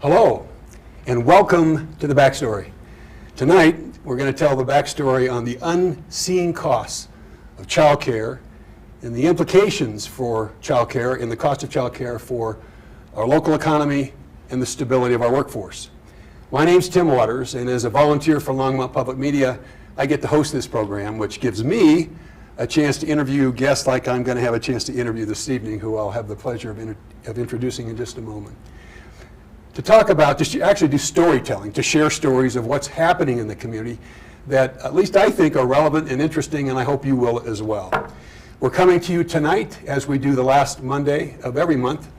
Hello, and welcome to The Backstory. Tonight, we're going to tell the backstory on the unseen costs of childcare and the implications for childcare and the cost of childcare for our local economy and the stability of our workforce. My name's Tim Waters, and as a volunteer for Longmont Public Media, I get to host this program, which gives me a chance to interview guests like I'm going to have a chance to interview this evening, who I'll have the pleasure of introducing in just a moment. To talk about, just to actually do storytelling, to share stories of what's happening in the community that at least I think are relevant and interesting, and I hope you will as well. We're coming to you tonight as we do the last Monday of every month,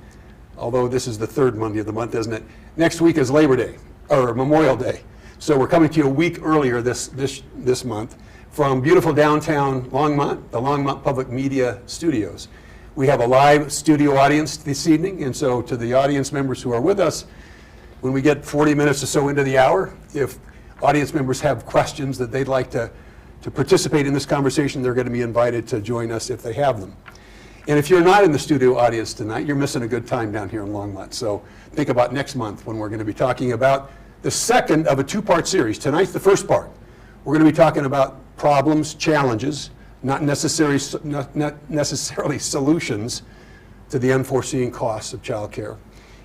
although this is the third Monday of the month, isn't it? Next week is Labor Day, or Memorial Day. So we're coming to you a week earlier this month from beautiful downtown Longmont, the Longmont Public Media Studios. We have a live studio audience this evening, and so to the audience members who are with us, when we get 40 minutes or so into the hour, if audience members have questions that they'd like to participate in this conversation, they're going to be invited to join us if they have them. And if you're not in the studio audience tonight, you're missing a good time down here in Longmont. So think about next month when we're going to be talking about the second of a two-part series. Tonight's the first part. We're going to be talking about problems, challenges, not necessarily solutions to the unforeseen costs of childcare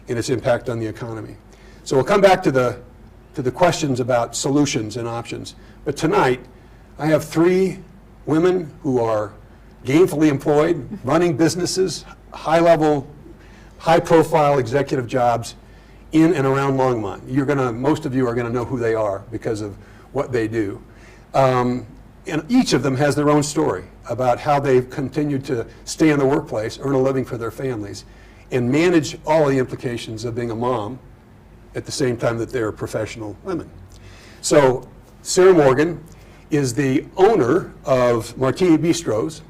and its impact on the economy. So we'll come back to the questions about solutions and options. But tonight, I have three women who are gainfully employed, running businesses, high-level, high-profile executive jobs in and around Longmont. Most of you are going to know who they are because of what they do. And each of them has their own story about how they've continued to stay in the workplace, earn a living for their families, and manage all the implications of being a mom at the same time that they're professional women. So Sarah Morgan is the owner of Martini Bistro,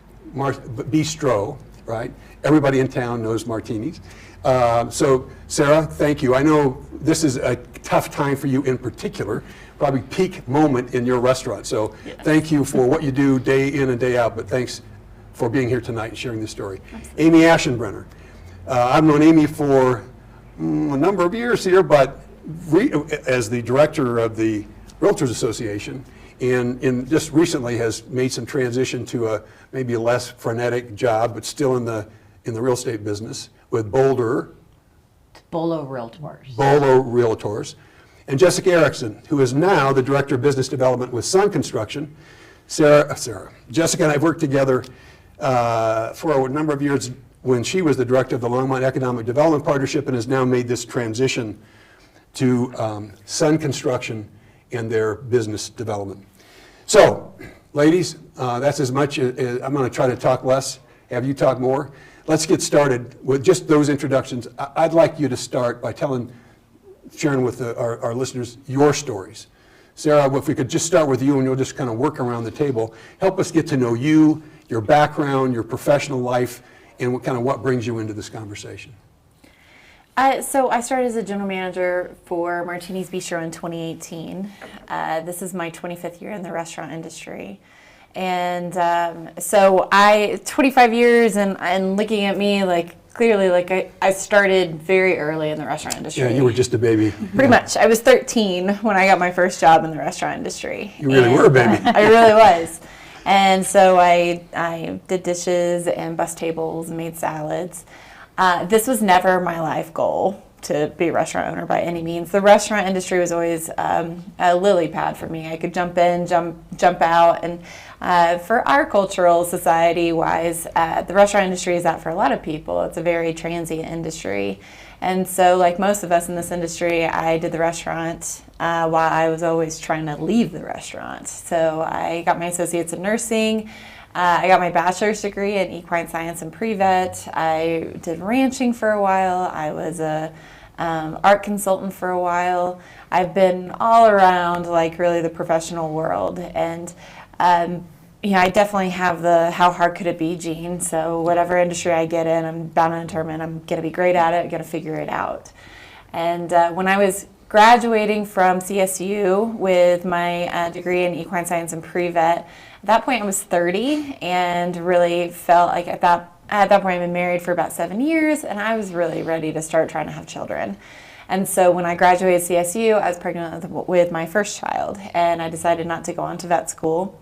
right? Everybody in town knows martinis. So Sarah, thank you. I know this is a tough time for you in particular, probably peak moment in your restaurant. So yes. Thank you for what you do day in and day out, but thanks for being here tonight and sharing this story. Absolutely. Amy Aschenbrenner. I've known Amy for a number of years here, but as the director of the Realtors Association, and just recently has made some transition to maybe a less frenetic job, but still in the real estate business with Bolo Realtors. And Jessica Erickson, who is now the Director of Business Development with Sun Construction. Jessica and I have worked together for a number of years when she was the Director of the Longmont Economic Development Partnership and has now made this transition to Sun Construction and their business development. So, ladies, that's as much as I'm going to try to talk less, have you talk more. Let's get started with just those introductions. I'd like you to start by sharing with our listeners your stories. Sarah, if we could just start with you and you'll just kind of work around the table. Help us get to know you, your background, your professional life, and what brings you into this conversation. So I started as a general manager for Martini's Bistro in 2018. This is my 25th year in the restaurant industry. And so 25 years and looking at me, clearly, I started very early in the restaurant industry. Yeah, you were just a baby. Pretty much. I was 13 when I got my first job in the restaurant industry. You really were a baby. I really was. And so I did dishes and bussed tables and made salads. This was never my life goal to be a restaurant owner by any means. The restaurant industry was always a lily pad for me. I could jump in, jump out, and for our cultural society-wise, the restaurant industry is that for a lot of people. It's a very transient industry. And so like most of us in this industry, I did the restaurant while I was always trying to leave the restaurant. So I got my associates in nursing. I got my bachelor's degree in equine science and pre-vet. I did ranching for a while. I was a art consultant for a while. I've been all around really the professional world. And I definitely have the how hard could it be gene. So whatever industry I get in, I'm bound and determined I'm going to be great at it, going to figure it out. And when I was graduating from CSU with my degree in equine science and pre-vet, at that point I was 30 and really felt like at that point I've been married for about 7 years and I was really ready to start trying to have children. And so when I graduated CSU, I was pregnant with my first child, and I decided not to go on to vet school.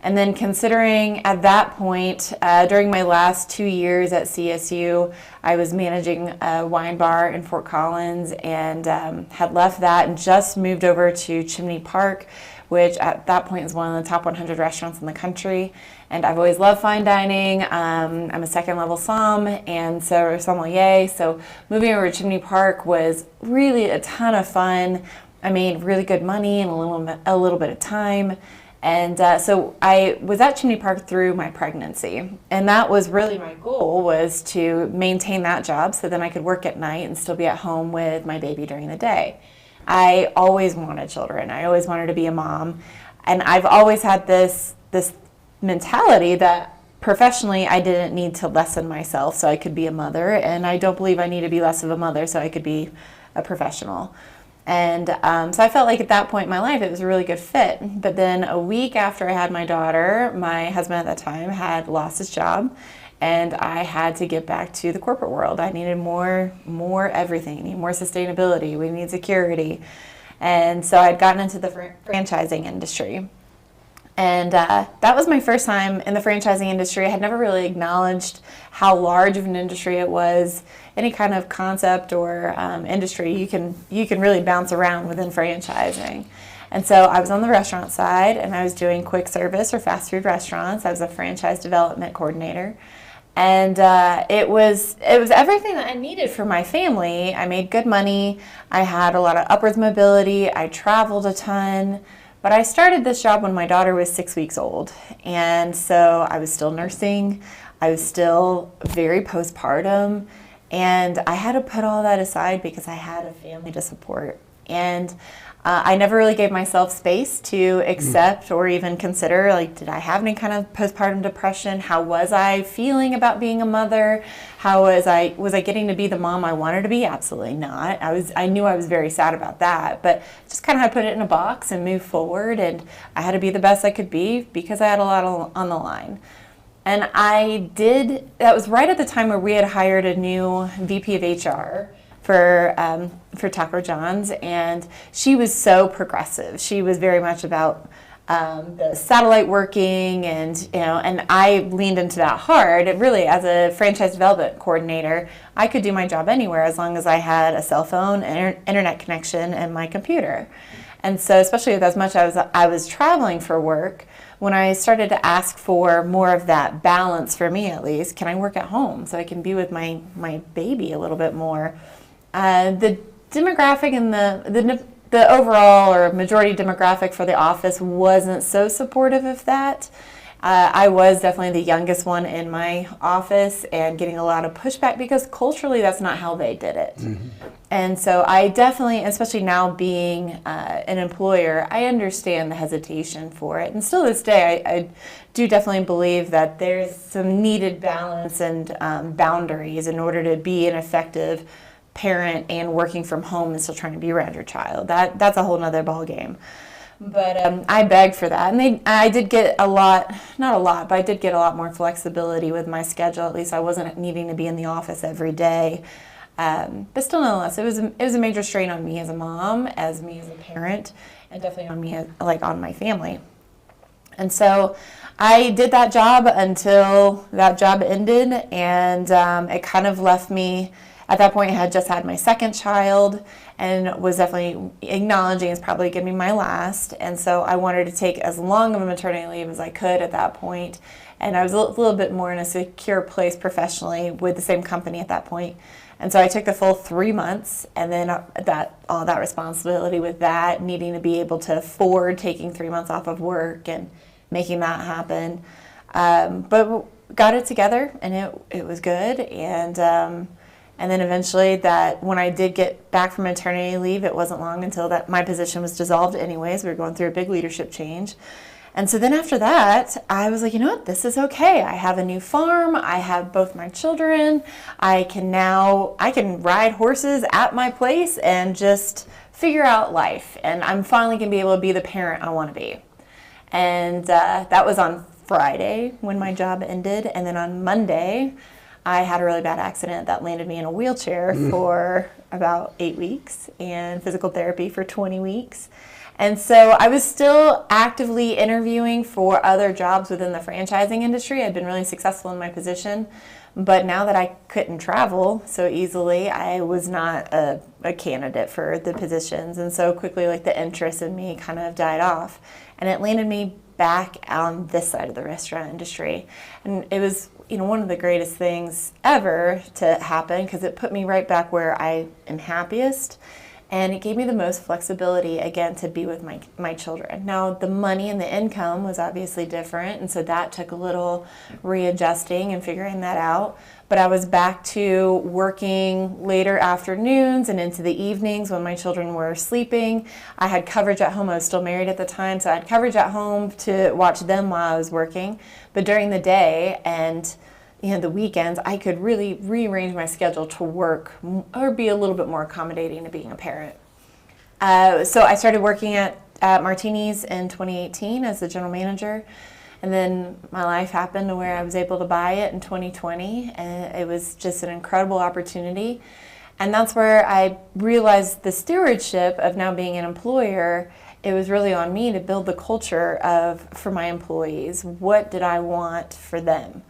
And then considering at that point, during my last 2 years at CSU, I was managing a wine bar in Fort Collins and had left that and just moved over to Chimney Park, which at that point is one of the top 100 restaurants in the country. And I've always loved fine dining. I'm a second level sommelier. So moving over to Chimney Park was really a ton of fun. I made really good money in a little bit of time. And so I was at Chimney Park through my pregnancy. And that was really my goal, was to maintain that job so then I could work at night and still be at home with my baby during the day. I always wanted children. I always wanted to be a mom. And I've always had this mentality that professionally I didn't need to lessen myself so I could be a mother. And I don't believe I need to be less of a mother so I could be a professional. And so I felt like at that point in my life it was a really good fit. But then a week after I had my daughter, my husband at that time had lost his job, and I had to get back to the corporate world. I needed more everything. I needed more sustainability. We need security. And so I'd gotten into the franchising industry. And that was my first time in the franchising industry. I had never really acknowledged how large of an industry it was. Any kind of concept or industry, you can really bounce around within franchising. And so I was on the restaurant side, and I was doing quick service or fast food restaurants. I was a franchise development coordinator. And it was everything that I needed for my family. I made good money. I had a lot of upwards mobility. I traveled a ton. But I started this job when my daughter was 6 weeks old. And so I was still nursing. I was still very postpartum. And I had to put all that aside because I had a family to support. And I never really gave myself space to accept or even consider, like, did I have any kind of postpartum depression? How was I feeling about being a mother? How was I getting to be the mom I wanted to be? Absolutely not. I knew I was very sad about that, but just kind of had to put it in a box and move forward. And I had to be the best I could be because I had a lot on the line. And that was right at the time where we had hired a new VP of HR for Taco John's, and she was so progressive. She was very much about the satellite working, and I leaned into that hard. It really, as a franchise development coordinator, I could do my job anywhere as long as I had a cell phone, internet connection, and my computer. And so, especially with as much as I was traveling for work, when I started to ask for more of that balance, for me at least, can I work at home so I can be with my baby a little bit more? The demographic and the overall or majority demographic for the office wasn't so supportive of that. I was definitely the youngest one in my office and getting a lot of pushback because culturally that's not how they did it. Mm-hmm. And so I definitely, especially now being an employer, I understand the hesitation for it. And still this day, I do definitely believe that there's some needed balance and boundaries in order to be an effective parent and working from home and still trying to be around your child. That's a whole nother ballgame. But I begged for that. And I did get not a lot, but I did get a lot more flexibility with my schedule. At least I wasn't needing to be in the office every day. But still, nonetheless, it was a major strain on me as a mom, as me as a parent, and definitely on me, on my family. And so I did that job until that job ended, and it kind of left me. At that point, I had just had my second child and was definitely acknowledging it's probably going to be my last. And so I wanted to take as long of a maternity leave as I could at that point. And I was a little bit more in a secure place professionally with the same company at that point. And so I took the full 3 months, and then all that responsibility with that, needing to be able to afford taking 3 months off of work and making that happen. But got it together, and it was good. And then eventually when I did get back from maternity leave, it wasn't long until that my position was dissolved anyways. We were going through a big leadership change. And so then after that, I was like, you know what, this is okay. I have a new farm. I have both my children. I can ride horses at my place and just figure out life. And I'm finally going to be able to be the parent I want to be. And that was on Friday when my job ended. And then on Monday, I had a really bad accident that landed me in a wheelchair for about 8 weeks and physical therapy for 20 weeks. And so I was still actively interviewing for other jobs within the franchising industry. I'd been really successful in my position, but now that I couldn't travel so easily, I was not a candidate for the positions. And so quickly, like, the interest in me kind of died off. And it landed me back on this side of the restaurant industry. And it was, one of the greatest things ever to happen, because it put me right back where I am happiest. And it gave me the most flexibility, again, to be with my children. Now, the money and the income was obviously different, and so that took a little readjusting and figuring that out. But I was back to working later afternoons and into the evenings when my children were sleeping. I had coverage at home. I was still married at the time, so I had coverage at home to watch them while I was working. But during the day and the weekends, I could really rearrange my schedule to work or be a little bit more accommodating to being a parent. So I started working at Martini's in 2018 as the general manager. And then my life happened to where I was able to buy it in 2020. And it was just an incredible opportunity. And that's where I realized the stewardship of now being an employer. It was really on me to build the culture for my employees. What did I want for them?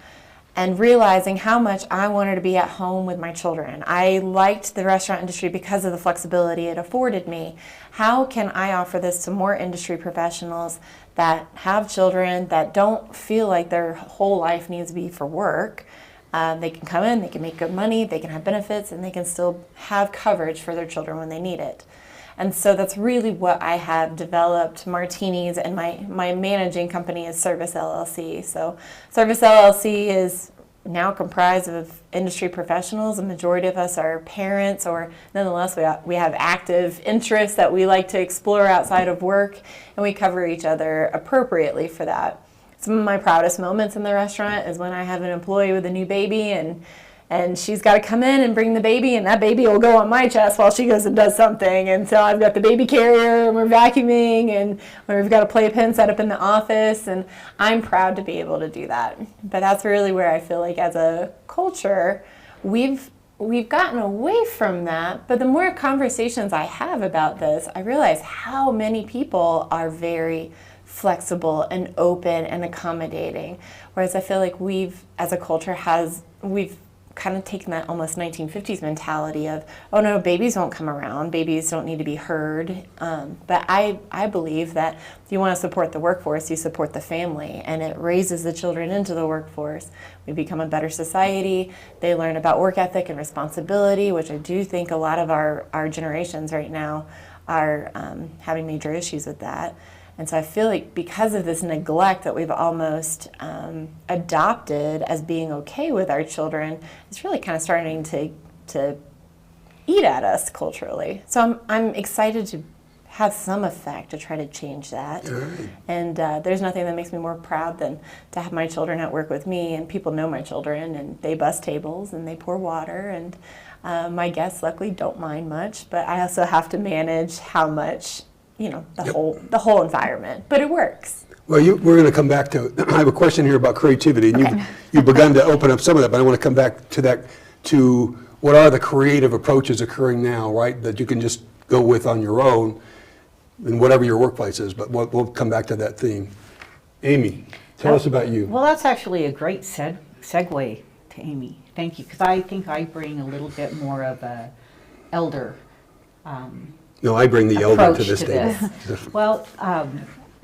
And realizing how much I wanted to be at home with my children. I liked the restaurant industry because of the flexibility it afforded me. How can I offer this to more industry professionals that have children, that don't feel like their whole life needs to be for work? They can come in, they can make good money, they can have benefits, and they can still have coverage for their children when they need it. And so that's really what I have developed Martini's, and my managing company is Service LLC. So Service LLC is now comprised of industry professionals. The majority of us are parents, or nonetheless we have active interests that we like to explore outside of work, and we cover each other appropriately for that. Some of my proudest moments in the restaurant is when I have an employee with a new baby, and she's got to come in and bring the baby, and that baby will go on my chest while she goes and does something. And so I've got the baby carrier, and we're vacuuming, and we've got a playpen set up in the office, and I'm proud to be able to do that. But that's really where I feel like as a culture, we've gotten away from that. But the more conversations I have about this, I realize how many people are very flexible and open and accommodating. Whereas I feel like as a culture, we've kind of taken that almost 1950s mentality of, oh no, babies won't come around, babies don't need to be heard. But I believe that if you want to support the workforce, you support the family, and it raises the children into the workforce. We become a better society. They learn about work ethic and responsibility, which I do think a lot of our generations right now are having major issues with that. And so I feel like because of this neglect that we've almost adopted as being okay with our children, it's really kind of starting to eat at us culturally. So I'm excited to have some effect to try to change that. Right. And there's nothing that makes me more proud than to have my children at work with me, and people know my children, and they bus tables and they pour water, and my guests luckily don't mind much, but I also have to manage how much the whole environment, but it works. Well, we're going to come back to, I have a question here about creativity, and okay. you've begun to open up some of that, but I want to come back to that, to what are the creative approaches occurring now, right, that you can just go with on your own in whatever your workplace is, but we'll come back to that theme. Amy, tell us about you. Well, that's actually a great segue to Amy. Thank you, because I think I bring a little bit more of a elder No, I bring the elder to this table. Well,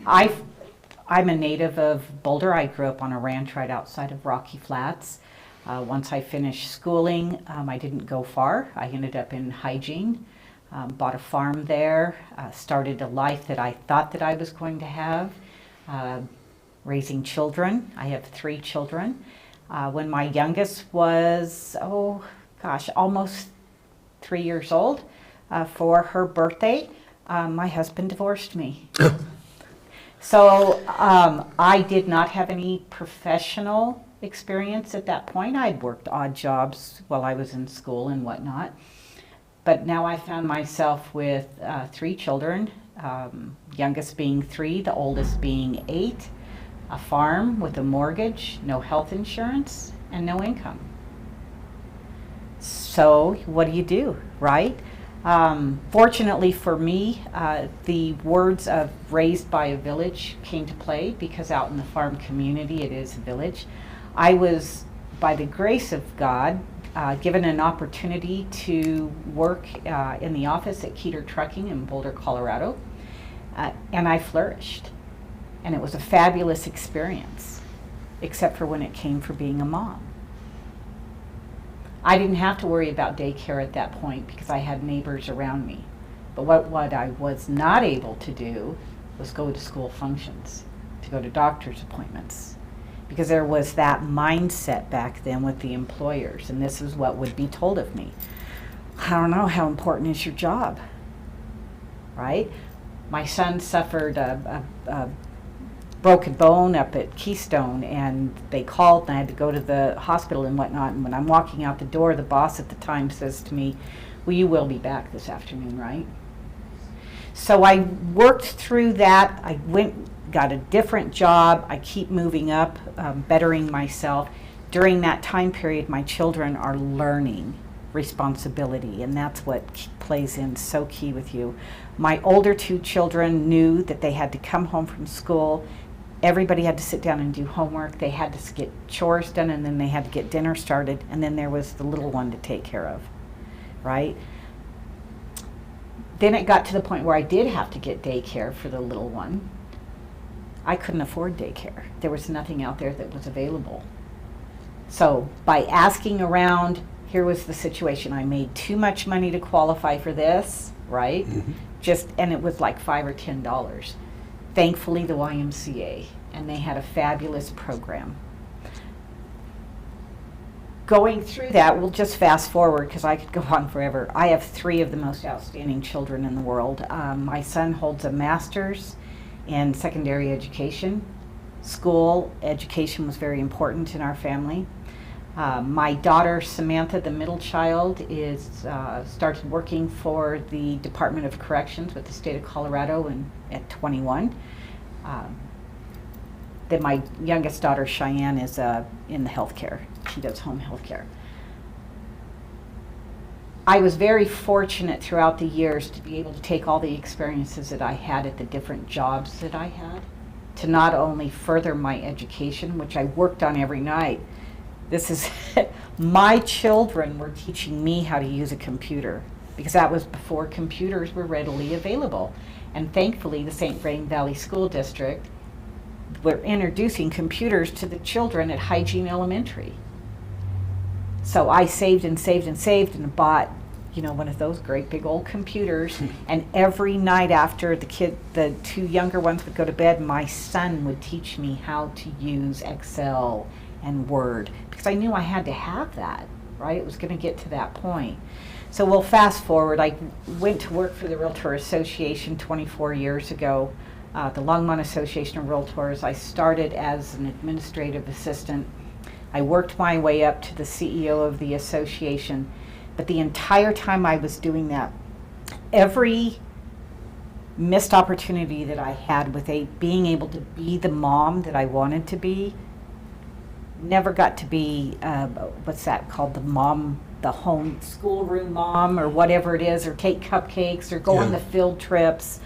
I'm a native of Boulder. I grew up on a ranch right outside of Rocky Flats. Once I finished schooling, I didn't go far. I ended up in hygiene, bought a farm there, started a life that I thought that I was going to have, raising children. I have 3 children. When my youngest was, almost 3 years old, for her birthday, my husband divorced me. So I did not have any professional experience at that point. I'd worked odd jobs while I was in school and whatnot. But now I found myself with 3 children, youngest being 3, the oldest being 8, a farm with a mortgage, no health insurance, and no income. So what do, right? Fortunately for me, the words of raised by a village came to play, because out in the farm community it is a village. I was, by the grace of God, given an opportunity to work in the office at Keeter Trucking in Boulder, Colorado, and I flourished. And it was a fabulous experience, except for when it came for being a mom. I didn't have to worry about daycare at that point because I had neighbors around me. But what I was not able to do was go to school functions, to go to doctor's appointments, because there was that mindset back then with the employers, and this is what would be told of me. I don't know, how important is your job, right? My son suffered a broken bone up at Keystone, and they called and I had to go to the hospital and whatnot. And when I'm walking out the door, the boss at the time says to me, well, you will be back this afternoon, right? So I worked through that. I got a different job. I keep moving up, bettering myself. During that time period, my children are learning responsibility, and that's what plays in so key with you. My older two children knew that they had to come home from school. Everybody had to sit down and do homework. They had to get chores done, and then they had to get dinner started, and then there was the little one to take care of, right? Then it got to the point where I did have to get daycare for the little one. I couldn't afford daycare. There was nothing out there that was available. So by asking around, here was the situation. I made too much money to qualify for this, right? Mm-hmm. And it was like $5 or $10. Thankfully, the YMCA, and they had a fabulous program. Going through that, we'll just fast forward because I could go on forever. I have 3 of the most outstanding children in the world. My son holds a master's in secondary education. School education was very important in our family. My daughter Samantha, the middle child, started working for the Department of Corrections with the state of Colorado at 21. Then my youngest daughter Cheyenne is in the healthcare. She does home healthcare. I was very fortunate throughout the years to be able to take all the experiences that I had at the different jobs that I had to not only further my education, which I worked on every night. This is, my children were teaching me how to use a computer, because that was before computers were readily available. And thankfully, the St. Vrain Valley School District were introducing computers to the children at Hygiene Elementary. So I saved and saved and saved and bought, one of those great big old computers. And every night after the 2 younger ones would go to bed, my son would teach me how to use Excel and Word, because I knew I had to have that, right? It was going to get to that point. So we'll fast forward. I went to work for the Realtor Association 24 years ago, the Longmont Association of Realtors. I started as an administrative assistant. I worked my way up to the CEO of the association, but the entire time I was doing that, every missed opportunity that I had with being able to be the mom that I wanted to be, never got to be, what's that called, the home schoolroom mom or whatever it is, or take cupcakes or go on the field trips.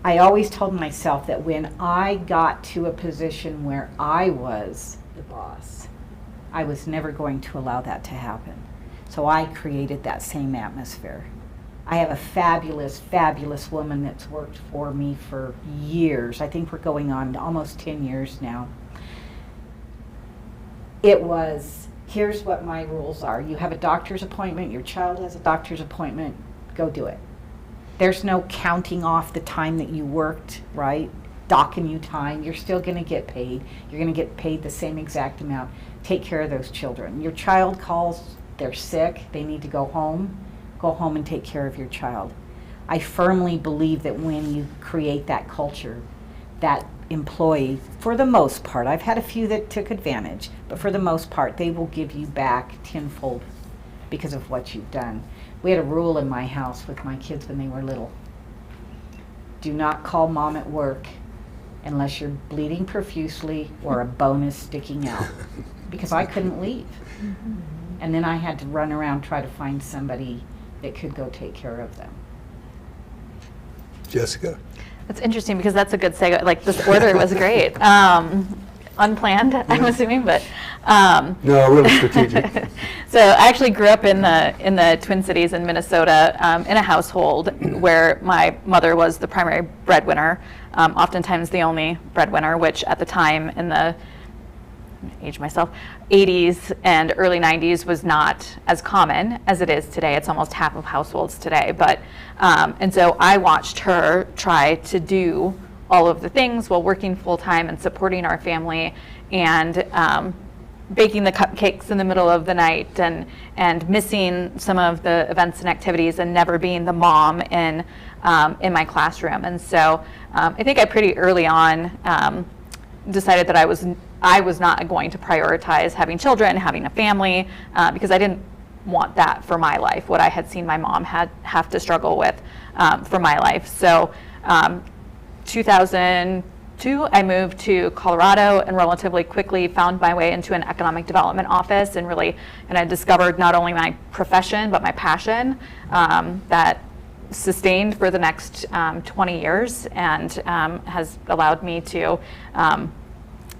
I always told myself that when I got to a position where I was the boss, I was never going to allow that to happen. So I created that same atmosphere. I have a fabulous, fabulous woman that's worked for me for years. I think we're going on almost 10 years now. It was, here's what my rules are. You have a doctor's appointment, your child has a doctor's appointment, go do it. There's no counting off the time that you worked, right? Docking you time. You're still going to get paid. You're going to get paid the same exact amount. Take care of those children. Your child calls, they're sick, they need to go home and take care of your child. I firmly believe that when you create that culture, that employee, for the most part, I've had a few that took advantage, but for the most part, they will give you back tenfold because of what you've done. We had a rule in my house with my kids when they were little. Do not call mom at work unless you're bleeding profusely or a bone is sticking out, because I couldn't leave. And then I had to run around, try to find somebody that could go take care of them. Jessica? That's interesting because that's a good segue. Like this order was great. Unplanned, I'm assuming, but No, really strategic. so I actually grew up in the Twin Cities in Minnesota in a household where my mother was the primary breadwinner, oftentimes the only breadwinner, which at the time in the age myself 80s and early 90s was not as common as it is today. It's almost half of households today, but and so I watched her try to do all of the things while working full-time and supporting our family, and baking the cupcakes in the middle of the night, and missing some of the events and activities, and never being the mom in my classroom. And so I think I pretty early on decided that I was not going to prioritize having children, having a family, because I didn't want that for my life, what I had seen my mom have to struggle with for my life. So 2002, I moved to Colorado and relatively quickly found my way into an economic development office, and I discovered not only my profession but my passion that sustained for the next 20 years, and has allowed me to, as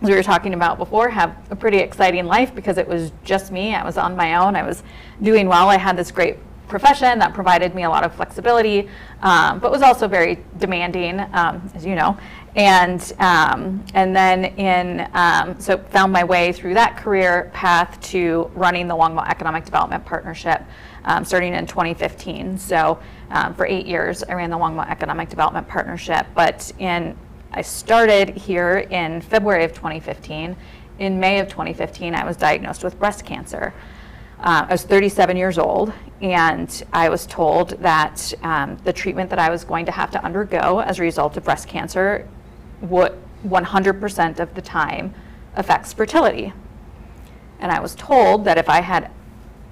we were talking about before, have a pretty exciting life because it was just me. I was on my own. I was doing well. I had this great profession that provided me a lot of flexibility, but was also very demanding, as you know. And then so found my way through that career path to running the Longmont Economic Development Partnership, starting in 2015. So for 8 years, I ran the Longmont Economic Development Partnership. But I started here in February of 2015. In May of 2015, I was diagnosed with breast cancer. I was 37 years old, and I was told that the treatment that I was going to have to undergo as a result of breast cancer would 100% of the time affects fertility. And I was told that if I had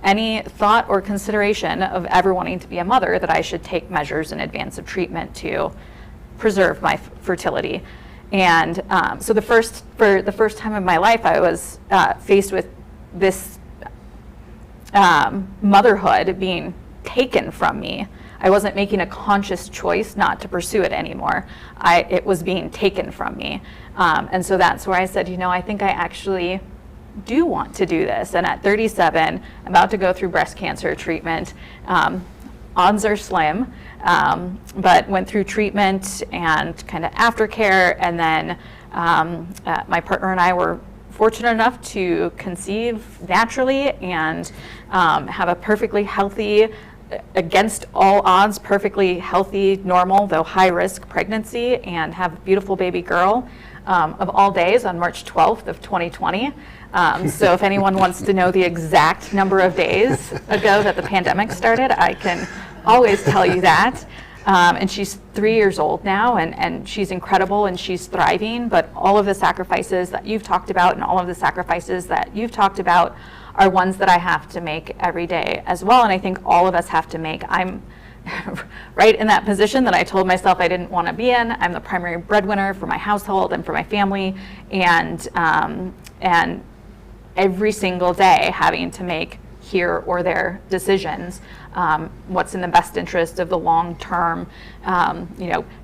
any thought or consideration of ever wanting to be a mother, that I should take measures in advance of treatment to preserve my fertility. And so for the first time in my life, I was faced with this motherhood being taken from me. I wasn't making a conscious choice not to pursue it anymore. It was being taken from me. And so that's where I said, I think I actually do want to do this. And at 37, about to go through breast cancer treatment, odds are slim, but went through treatment and kind of aftercare. And then my partner and I were fortunate enough to conceive naturally and have a perfectly healthy, against all odds, perfectly healthy, normal, though high risk pregnancy, and have a beautiful baby girl of all days on March 12th of 2020. So if anyone wants to know the exact number of days ago that the pandemic started, I can always tell you that. And she's 3 years old now, and she's incredible, and she's thriving, but all of the sacrifices that you've talked about and all of the sacrifices that you've talked about are ones that I have to make every day as well, and I think all of us have to make. I'm right in that position that I told myself I didn't want to be in. I'm the primary breadwinner for my household and for my family, and every single day having to make here or there decisions, what's in the best interest of the long-term,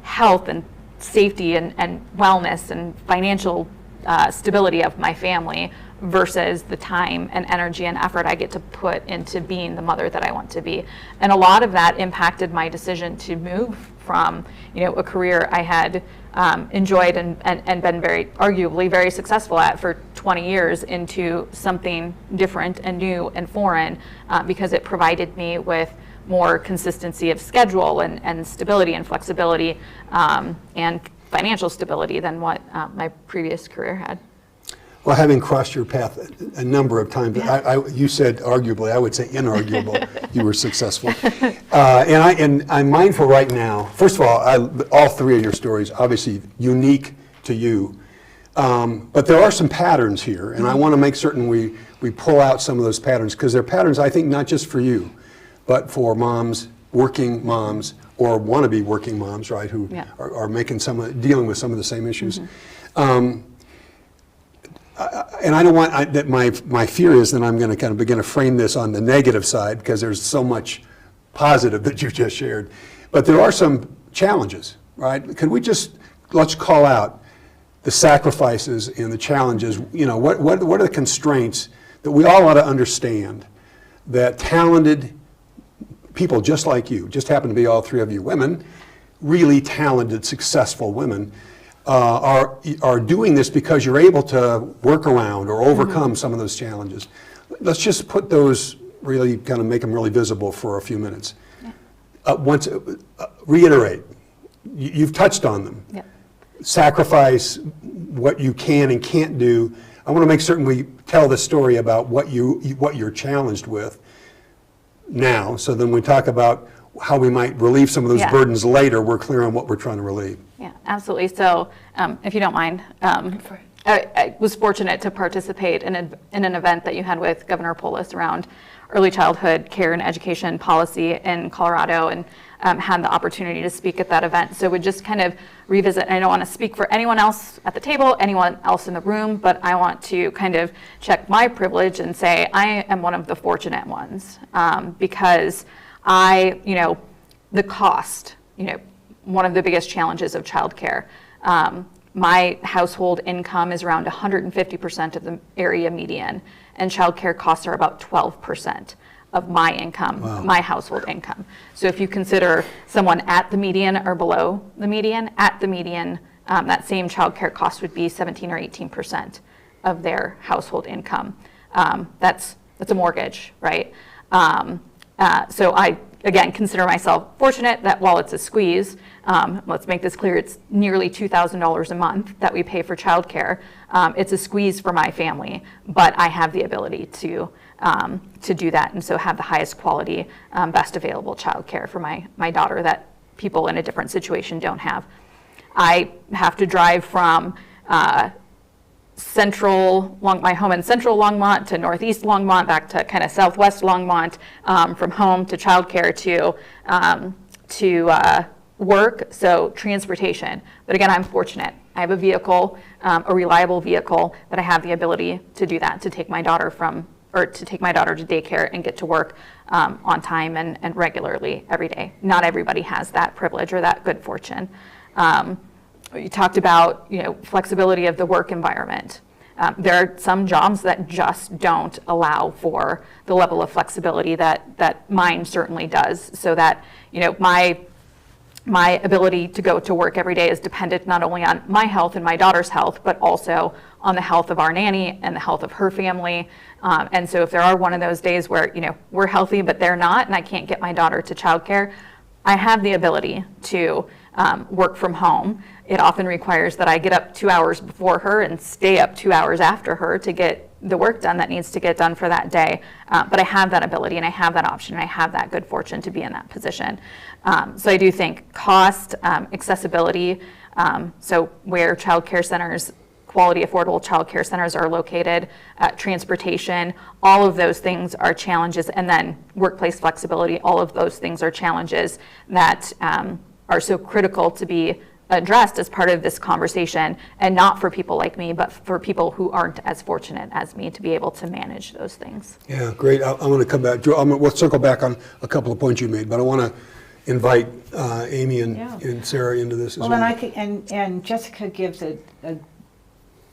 health and safety and wellness and financial stability of my family versus the time and energy and effort I get to put into being the mother that I want to be. And a lot of that impacted my decision to move from, a career I had enjoyed and been arguably very successful at for 20 years into something different and new and foreign, because it provided me with more consistency of schedule and stability and flexibility and financial stability than what my previous career had. Well, having crossed your path a number of times, you said arguably, I would say inarguable, you were successful. And I'm mindful right now, first of all three of your stories, obviously unique to you, but there are some patterns here, and I want to make certain we pull out some of those patterns, because they're patterns, I think, not just for you, but for moms, working moms, or wannabe working moms, right, who are dealing with some of the same issues. and I don't want, that my fear is that I'm going to kind of begin to frame this on the negative side because there's so much positive that you just shared. But there are some challenges, right? Could we let's call out the sacrifices and the challenges, what are the constraints that we all ought to understand that talented people just like you, just happen to be all three of you women, really talented, successful women, are doing this because you're able to work around or overcome some of those challenges. Let's just put those, really kind of make them really visible for a few minutes. Reiterate, you've touched on them. Yeah. Sacrifice what you can and can't do. I want to make certain we tell the story about what you're challenged with now, so then we talk about how we might relieve some of those burdens later, we're clear on what we're trying to relieve. Yeah, absolutely. So if you don't mind, I was fortunate to participate in an event that you had with Governor Polis around early childhood care and education policy in Colorado, and had the opportunity to speak at that event. So we just kind of revisit, and I don't want to speak for anyone else at the table, anyone else in the room, but I want to kind of check my privilege and say I am one of the fortunate ones, because the cost, one of the biggest challenges of childcare. My household income is around 150% of the area median, and childcare costs are about 12% of my income, my household income. So if you consider someone at the median or below the median, at the median, that same childcare cost would be 17 or 18% of their household income. That's a mortgage, right? So I, again, consider myself fortunate that while it's a squeeze, let's make this clear, it's nearly $2,000 a month that we pay for childcare. It's a squeeze for my family, but I have the ability to do that, and so have the highest quality, best available childcare for my daughter that people in a different situation don't have. I have to drive from my home in central Longmont to northeast Longmont, back to kind of southwest Longmont, from home to childcare to work, so transportation. But again, I'm fortunate. I have a vehicle, a reliable vehicle, that I have the ability to do that, to take my daughter to daycare and get to work on time and regularly every day. Not everybody has that privilege or that good fortune. You talked about flexibility of the work environment. There are some jobs that just don't allow for the level of flexibility that mine certainly does, so that my ability to go to work every day is dependent not only on my health and my daughter's health, but also on the health of our nanny and the health of her family. And so if there are one of those days where we're healthy but they're not, and I can't get my daughter to childcare, I have the ability to work from home. It often requires that I get up 2 hours before her and stay up 2 hours after her to get the work done that needs to get done for that day. But I have that ability, and I have that option, and I have that good fortune to be in that position. So I do think cost, accessibility, so where childcare centers, quality, affordable childcare centers are located, transportation, all of those things are challenges, and then workplace flexibility, all of those things are challenges that are so critical to be addressed as part of this conversation, and not for people like me, but for people who aren't as fortunate as me to be able to manage those things. Yeah, great. I want to come back. We'll circle back on a couple of points you made, but I want to invite Amy and Sarah into this as well. Well, and I think, and Jessica gives a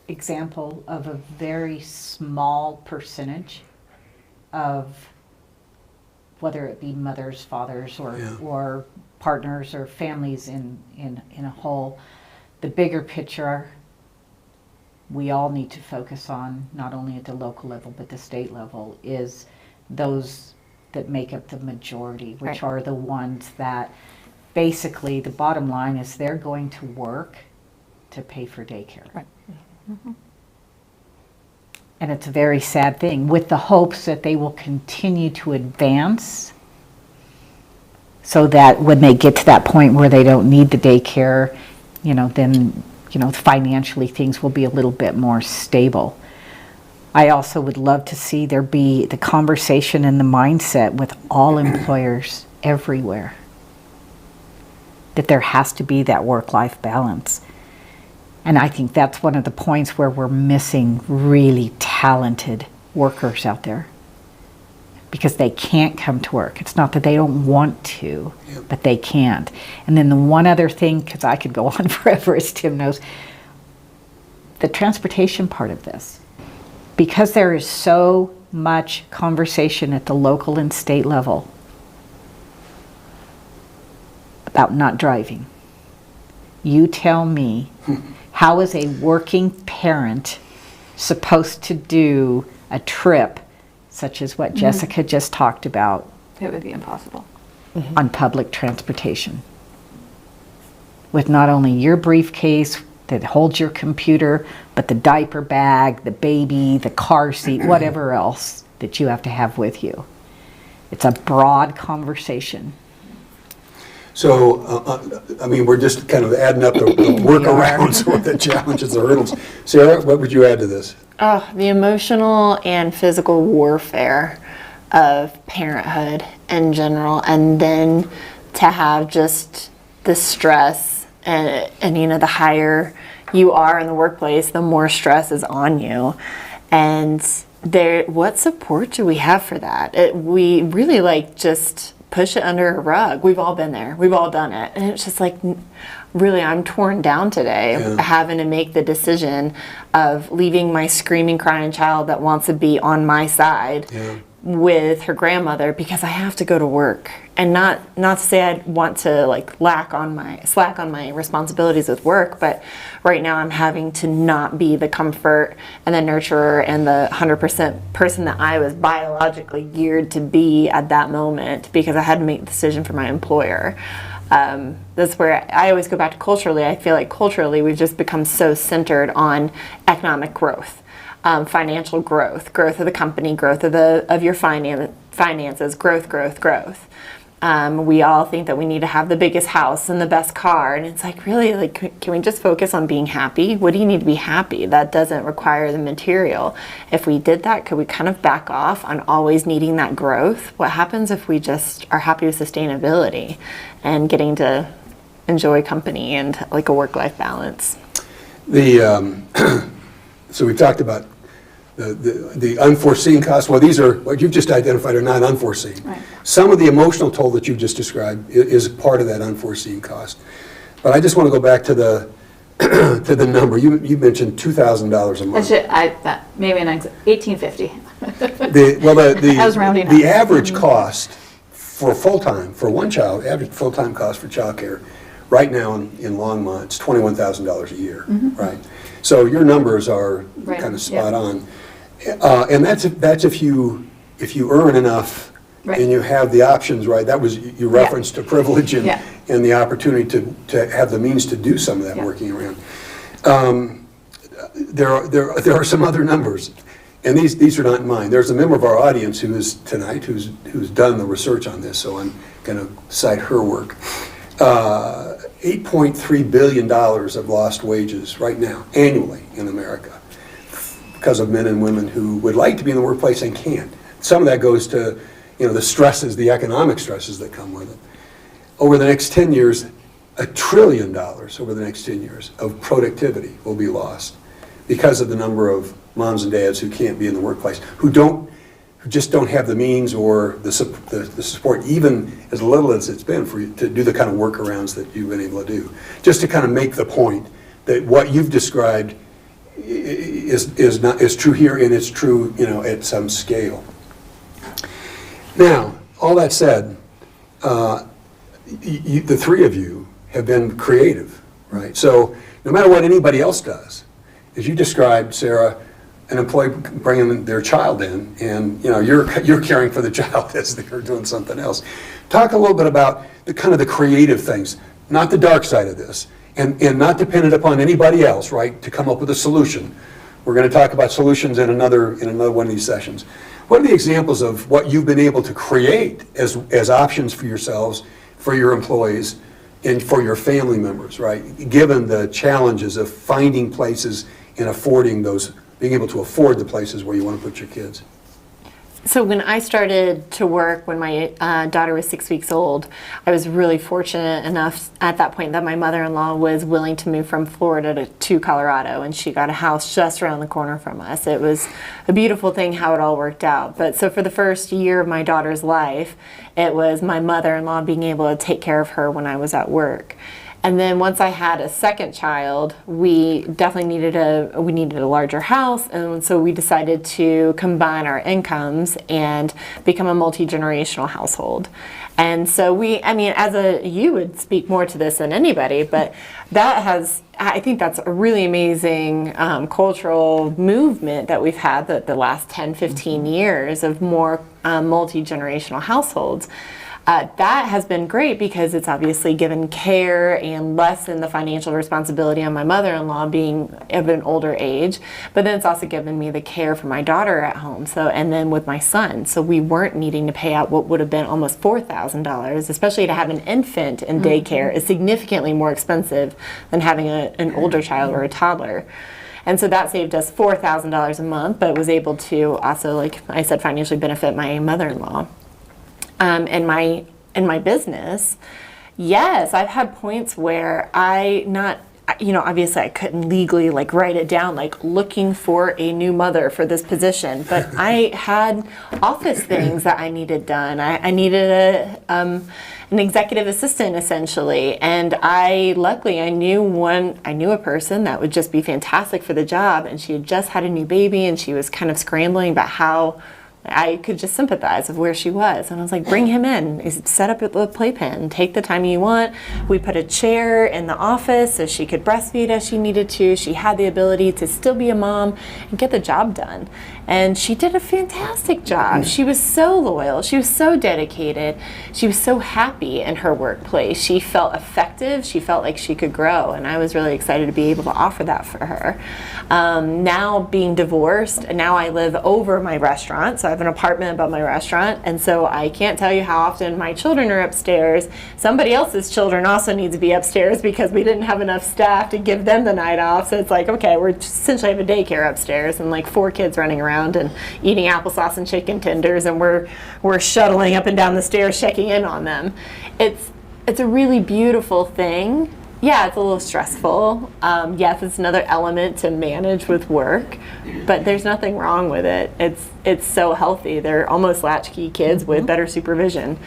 example of a very small percentage of, whether it be mothers, fathers, or partners or families in a whole. The bigger picture we all need to focus on, not only at the local level but the state level, is those that make up the majority, which are the ones that basically, the bottom line is they're going to work to pay for daycare. Right. Mm-hmm. And it's a very sad thing, with the hopes that they will continue to advance, so that when they get to that point where they don't need the daycare, then financially things will be a little bit more stable. I also would love to see there be the conversation and the mindset with all employers everywhere, that there has to be that work-life balance. And I think that's one of the points where we're missing really talented workers out there, because they can't come to work. It's not that they don't want to, but they can't. And then the one other thing, because I could go on forever, as Tim knows, the transportation part of this. Because there is so much conversation at the local and state level about not driving. You tell me, how is a working parent supposed to do a trip such as what Jessica just talked about It would be impossible. on public transportation? With not only your briefcase that holds your computer, but the diaper bag, the baby, the car seat, whatever else that you have to have with you. It's a broad conversation. So, I mean, we're just kind of adding up the workarounds or the challenges, the hurdles. Sarah, what would you add to this? Oh, the emotional and physical warfare of parenthood in general, and then to have just the stress and you know, the higher you are in the workplace, the more stress is on you. And what support do we have for that? We really like just push it under a rug. We've all been there. We've all done it. And it's just like, really, I'm torn down today, having to make the decision of leaving my screaming, crying child that wants to be on my side with her grandmother because I have to go to work. And not to say I want to like slack on my responsibilities with work, but right now I'm having to not be the comfort and the nurturer and the 100% person that I was biologically geared to be at that moment, because I had to make the decision for my employer. That's where I always go back to culturally. I feel like culturally we've just become so centered on economic growth, financial growth of the company, growth of your finances, growth. We all think that we need to have the biggest house and the best car, and it's like, really, like, can we just focus on being happy? What do you need to be happy? That doesn't require the material. If we did that, could we kind of back off on always needing that growth? What happens if we just are happy with sustainability and getting to enjoy company and like a work-life balance? So we've talked about the unforeseen costs. Well, these are, what you've just identified are not unforeseen. Right. Some of the emotional toll that you just described is part of that unforeseen cost. But I just want to go back to the to the number. You mentioned $2,000 a month. Maybe an $1,850. I was rounding the up. average cost for full-time, for one child, average full-time cost for childcare, right now in Longmont, it's $21,000 a year, right? So your numbers are kind of spot on. And that's if you earn enough and you have the options, right? That was, you referenced to privilege and the opportunity to have the means to do some of that working around. There are some other numbers, and these are not mine. There's a member of our audience who is tonight who's done the research on this, so I'm going to cite her work. $8.3 billion of lost wages right now, annually in America, because of men and women who would like to be in the workplace and can't. Some of that goes to, the stresses, the economic stresses that come with it. Over the next 10 years, $1 trillion over the next 10 years of productivity will be lost because of the number of moms and dads who can't be in the workplace, who just don't have the means or the support, even as little as it's been, for you to do the kind of workarounds that you've been able to do. Just to kind of make the point that what you've described is true here, and it's true, at some scale. Now, all that said, the three of you have been creative, right? So no matter what anybody else does, as you described, Sarah, an employee bringing their child in, and you're caring for the child as they're doing something else. Talk a little bit about the kind of the creative things, not the dark side of this, and not dependent upon anybody else, right, to come up with a solution. We're going to talk about solutions in another one of these sessions. What are the examples of what you've been able to create as options for yourselves, for your employees, and for your family members, right? Given the challenges of finding places and affording those, being able to afford the places where you want to put your kids. So when I started to work when my daughter was 6 weeks old, I was really fortunate enough at that point that my mother-in-law was willing to move from Florida to Colorado, and she got a house just around the corner from us. It was a beautiful thing how it all worked out. But so for the first year of my daughter's life, it was my mother-in-law being able to take care of her when I was at work. And then once I had a second child, we definitely needed a larger house, and so we decided to combine our incomes and become a multi-generational household. And so you would speak more to this than anybody, but I think that's a really amazing cultural movement that we've had the last 10, 15 years of more multi-generational households. That has been great because it's obviously given care and lessened the financial responsibility on my mother-in-law being of an older age, but then it's also given me the care for my daughter at home. And then with my son, so we weren't needing to pay out what would have been almost $4,000, especially to have an infant in daycare is significantly more expensive than having an older child or a toddler. And so that saved us $4,000 a month, but was able to also, like I said, financially benefit my mother-in-law. In my business, yes, I've had points where obviously I couldn't legally write it down, looking for a new mother for this position, but I had office things that I needed done. I needed an executive assistant essentially, and luckily I knew a person that would just be fantastic for the job, and she had just had a new baby and she was kind of scrambling about how I could just sympathize of where she was. And I was like, bring him in, set up the playpen, take the time you want. We put a chair in the office so she could breastfeed as she needed to. She had the ability to still be a mom and get the job done. And she did a fantastic job. She was so loyal. She was so dedicated. She was so happy in her workplace. She felt effective. She felt like she could grow. And I was really excited to be able to offer that for her. Now being divorced, and now I live over my restaurant. So I have an apartment above my restaurant. And so I can't tell you how often my children are upstairs. Somebody else's children also need to be upstairs because we didn't have enough staff to give them the night off. So it's like, okay, we're essentially have a daycare upstairs and 4 kids running around and eating applesauce and chicken tenders, and we're shuttling up and down the stairs checking in on them. It's a really beautiful thing. Yeah, it's a little stressful. Yes, it's another element to manage with work, but there's nothing wrong with it. It's so healthy. They're almost latchkey kids with better supervision.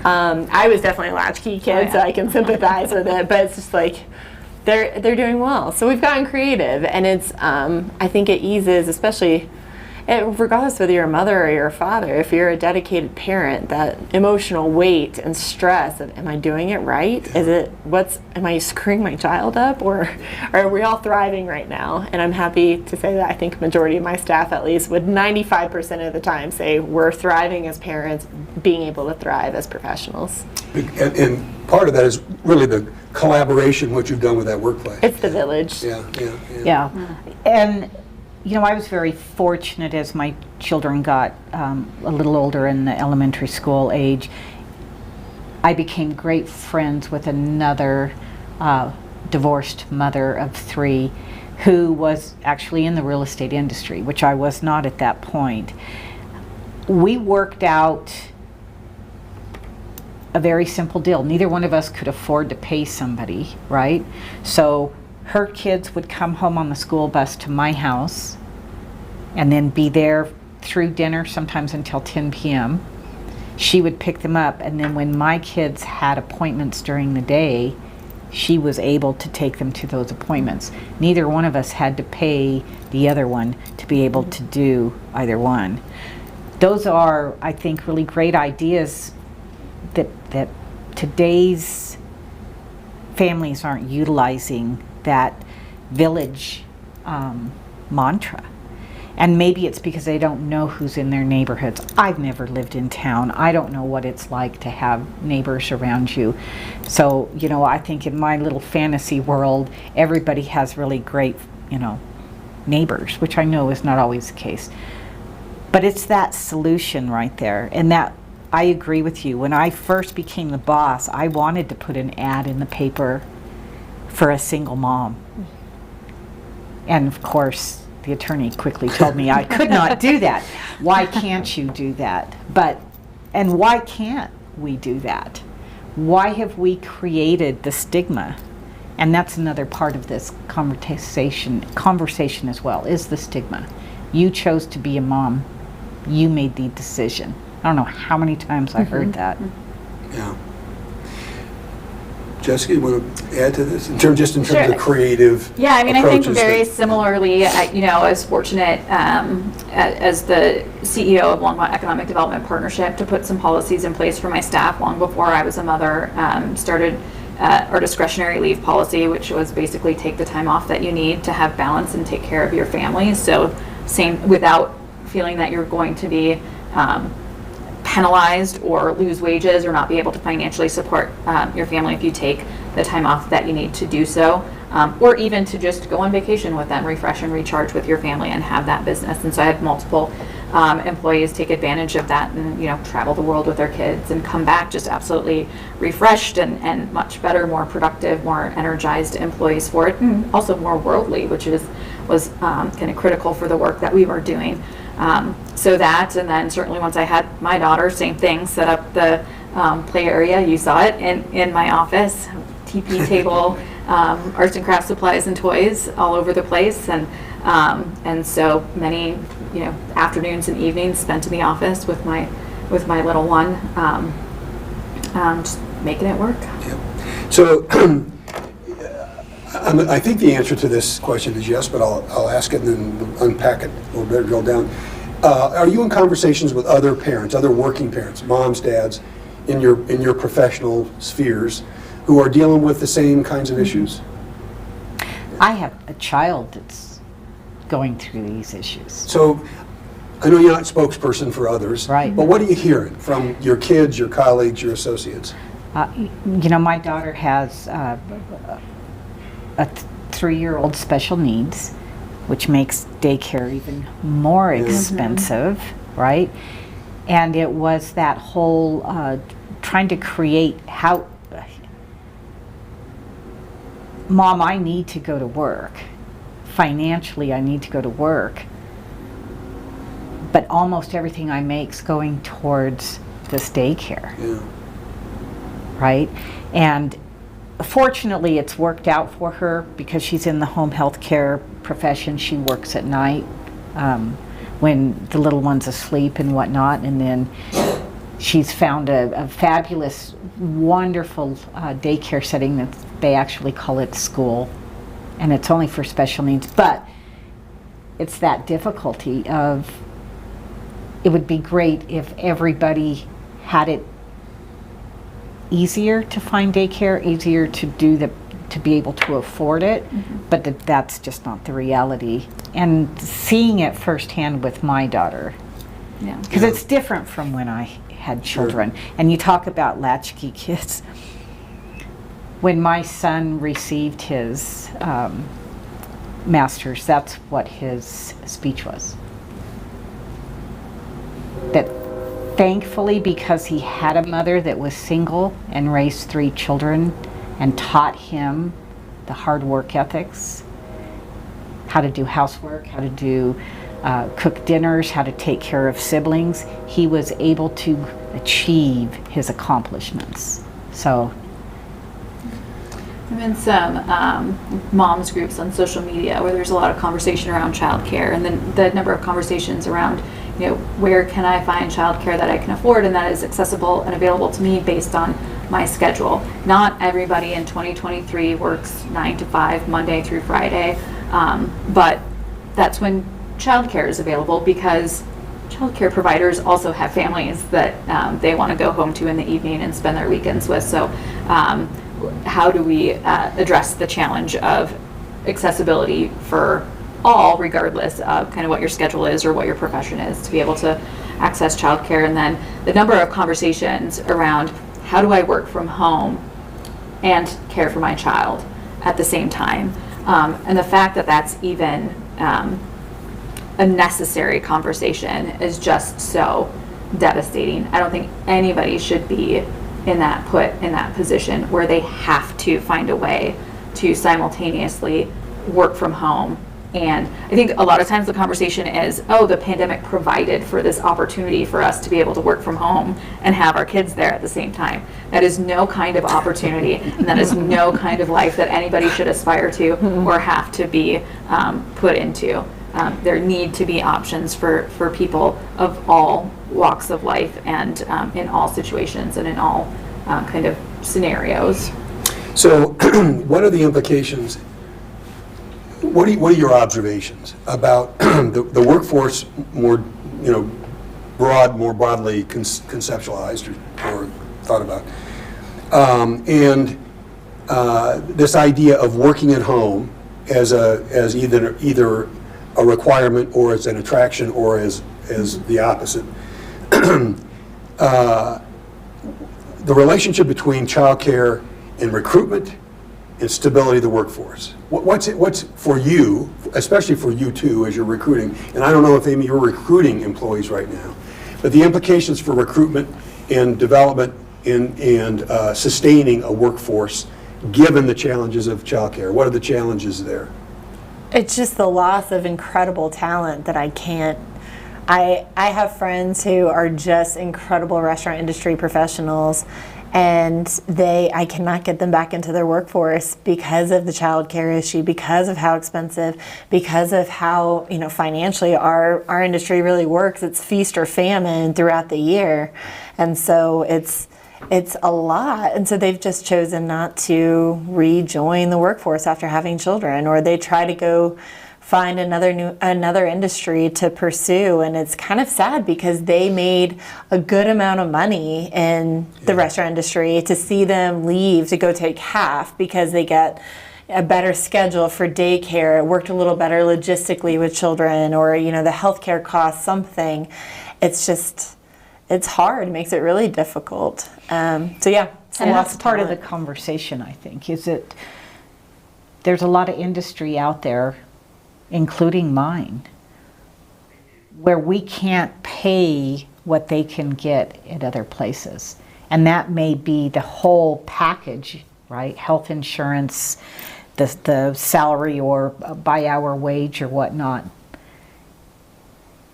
I was definitely a latchkey kid, so I can sympathize with it, but it's just they're doing well. So we've gotten creative, and it's I think it eases, especially regardless whether you're a mother or you're a father, if you're a dedicated parent, that emotional weight and stress of, am I doing it right? Am I screwing my child up, or are we all thriving right now? And I'm happy to say that I think majority of my staff at least would 95% of the time say we're thriving as parents, being able to thrive as professionals. And part of that is really the collaboration, what you've done with that workplace. It's the village. Yeah. And I was very fortunate as my children got a little older in the elementary school age. I became great friends with another divorced mother of 3 who was actually in the real estate industry, which I was not at that point. We worked out a very simple deal. Neither one of us could afford to pay somebody, right? So her kids would come home on the school bus to my house and then be there through dinner, sometimes until 10 p.m. She would pick them up, and then when my kids had appointments during the day, she was able to take them to those appointments. Neither one of us had to pay the other one to be able to do either one. Those are, I think, really great ideas that today's families aren't utilizing, that village mantra. And maybe it's because they don't know who's in their neighborhoods. I've never lived in town. I don't know what it's like to have neighbors around you. So, I think in my little fantasy world, everybody has really great, neighbors, which I know is not always the case. But it's that solution right there. And that, I agree with you. When I first became the boss, I wanted to put an ad in the paper for a single mom. And of course, the attorney quickly told me I could not do that. Why can't you do that? And why can't we do that? Why have we created the stigma? And that's another part of this conversation as well, is the stigma. You chose to be a mom. You made the decision. I don't know how many times I heard that. Yeah. Jessica, you want to add to this in terms of Sure. the creative? Yeah, I mean, I think approaches very that- similarly, I was fortunate as the CEO of Longmont Economic Development Partnership to put some policies in place for my staff long before I was a mother. Started our discretionary leave policy, which was basically take the time off that you need to have balance and take care of your family. So same, without feeling that you're going to be penalized or lose wages or not be able to financially support your family if you take the time off that you need to do so, or even to just go on vacation with them, refresh and recharge with your family and have that business. And so I had multiple employees take advantage of that and travel the world with their kids and come back just absolutely refreshed and much better, more productive, more energized employees for it, and also more worldly, which was kind of critical for the work that we were doing. So that, and then certainly once I had my daughter, same thing, set up the play area. You saw it in my office, TP table, arts and crafts supplies and toys all over the place, and so many afternoons and evenings spent in the office with my little one, just making it work. Yeah. So I think the answer to this question is yes, but I'll ask it and then unpack it a little bit, drill down. Are you in conversations with other parents, other working parents, moms, dads, in your professional spheres, who are dealing with the same kinds of issues? I have a child that's going through these issues. So I know you're not spokesperson for others, Right. but what are you hearing from your kids, your colleagues, your associates? My daughter has a 3-year-old special needs, which makes daycare even more expensive, right? And it was that whole trying to create Mom, I need to go to work. Financially, I need to go to work. But almost everything I make's going towards this daycare, Yeah. right? And fortunately, it's worked out for her because she's in the home health care profession. She works at night when the little one's asleep and whatnot. And then she's found a fabulous, wonderful daycare setting that they actually call it school. And it's only for special needs. But it's that difficulty of, it would be great if everybody had it easier to find daycare, easier to be able to afford it, but that's just not the reality. And seeing it firsthand with my daughter, Yeah. because it's different from when I had children. And you talk about latchkey kids. When my son received his master's, that's what his speech was. That thankfully, because he had a mother that was single and raised 3 children and taught him the hard work ethics, how to do housework, how to do cook dinners, how to take care of siblings, he was able to achieve his accomplishments. So I'm in some moms groups on social media where there's a lot of conversation around childcare, and then the number of conversations around, where can I find childcare that I can afford and that is accessible and available to me based on my schedule. Not everybody in 2023 works 9 to 5, Monday through Friday, but that's when childcare is available, because childcare providers also have families that they want to go home to in the evening and spend their weekends with. So how do we address the challenge of accessibility for all, regardless of kind of what your schedule is or what your profession is, to be able to access childcare? And then the number of conversations around, how do I work from home and care for my child at the same time? And the fact that that's even a necessary conversation is just so devastating. I don't think anybody should be in that position where they have to find a way to simultaneously work from home And I think a lot of times the conversation is, oh, the pandemic provided for this opportunity for us to be able to work from home and have our kids there at the same time. That is no kind of opportunity, and that is no kind of life that anybody should aspire to or have to be put into. There need to be options for people of all walks of life and in all situations and in all kind of scenarios. So what are the implications? What are your observations about the workforce more, more broadly conceptualized or thought about? And this idea of working at home as either a requirement or as an attraction or as the opposite. The relationship between childcare and recruitment and stability of the workforce. What's for you, especially for you too, as you're recruiting, and I don't know if, Amy, you're recruiting employees right now, but the implications for recruitment and development and sustaining a workforce given the challenges of childcare. What are the challenges there? It's just the loss of incredible talent that I can't. I have friends who are just incredible restaurant industry professionals, and I cannot get them back into their workforce because of the child care issue, because of how expensive, because of how financially our industry really works. It's feast or famine throughout the year, and so it's a lot. And so they've just chosen not to rejoin the workforce after having children, or they try to go find another industry to pursue. And it's kind of sad because they made a good amount of money in the restaurant industry. To see them leave to go take half because they get a better schedule for daycare, it worked a little better logistically with children, or the healthcare costs something. It's hard. It makes it really difficult. And that's part of the conversation, I think, is that there's a lot of industry out there, including mine, where we can't pay what they can get at other places. And that may be the whole package, right? Health insurance, the salary or by hour wage or whatnot.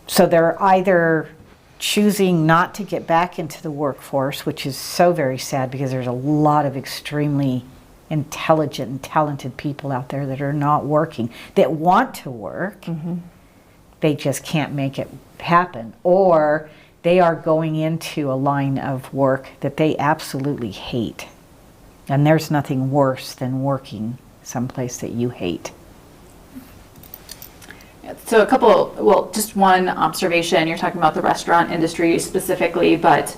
So they're either choosing not to get back into the workforce, which is so very sad because there's a lot of extremely intelligent and talented people out there that are not working, that want to work. They just can't make it happen, or they are going into a line of work that they absolutely hate, and there's nothing worse than working someplace that you hate. So just one observation, you're talking about the restaurant industry specifically, but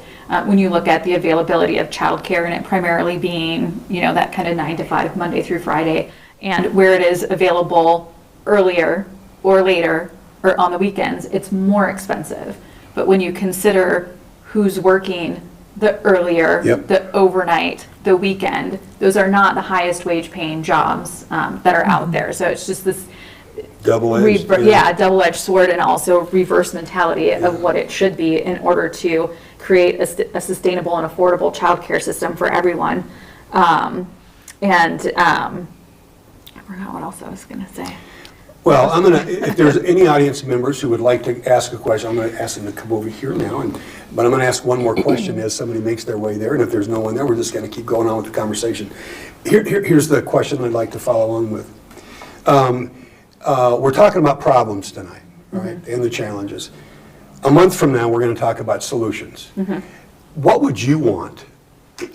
when you look at the availability of childcare and it primarily being, that kind of 9 to 5, Monday through Friday, and where it is available earlier or later or on the weekends, it's more expensive. But when you consider who's working the earlier, the overnight, the weekend, those are not the highest wage paying jobs that are out there. So it's just this double-edged double-edged sword, and also reverse mentality of what it should be in order to create a sustainable and affordable childcare system for everyone. I forgot what else I was going to say. Well, if there's any audience members who would like to ask a question, I'm going to ask them to come over here now, but I'm going to ask one more question as somebody makes their way there, and if there's no one there, we're just going to keep going on with the conversation. Here's the question I'd like to follow on with. We're talking about problems tonight, right, and the challenges. A month from now, we're going to talk about solutions. What would you want?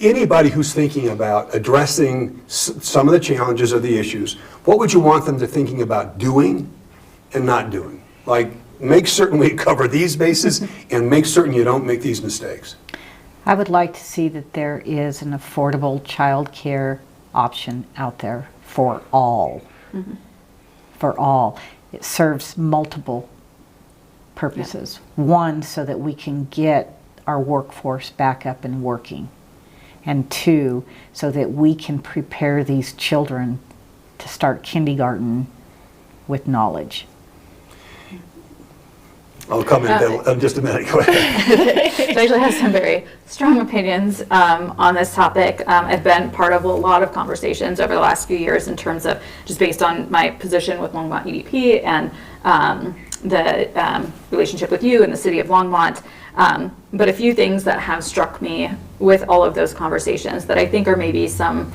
Anybody who's thinking about addressing some of the challenges or the issues, what would you want them to thinking about doing and not doing? Like, make certain we cover these bases and make certain you don't make these mistakes. I would like to see that there is an affordable child care option out there for all. For all. It serves multiple purposes. One, so that we can get our workforce back up and working. And two, so that we can prepare these children to start kindergarten with knowledge. I'll comment in just a minute. Go ahead. So I actually have some very strong opinions on this topic. I've been part of a lot of conversations over the last few years in terms of just based on my position with Longmont EDP and the relationship with you and the city of Longmont. But a few things that have struck me with all of those conversations that I think are maybe some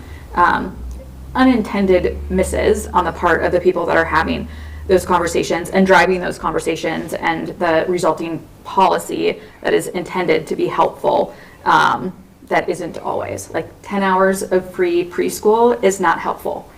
unintended misses on the part of the people that are having those conversations and driving those conversations and the resulting policy that is intended to be helpful, that isn't always. Like 10 hours of free preschool is not helpful.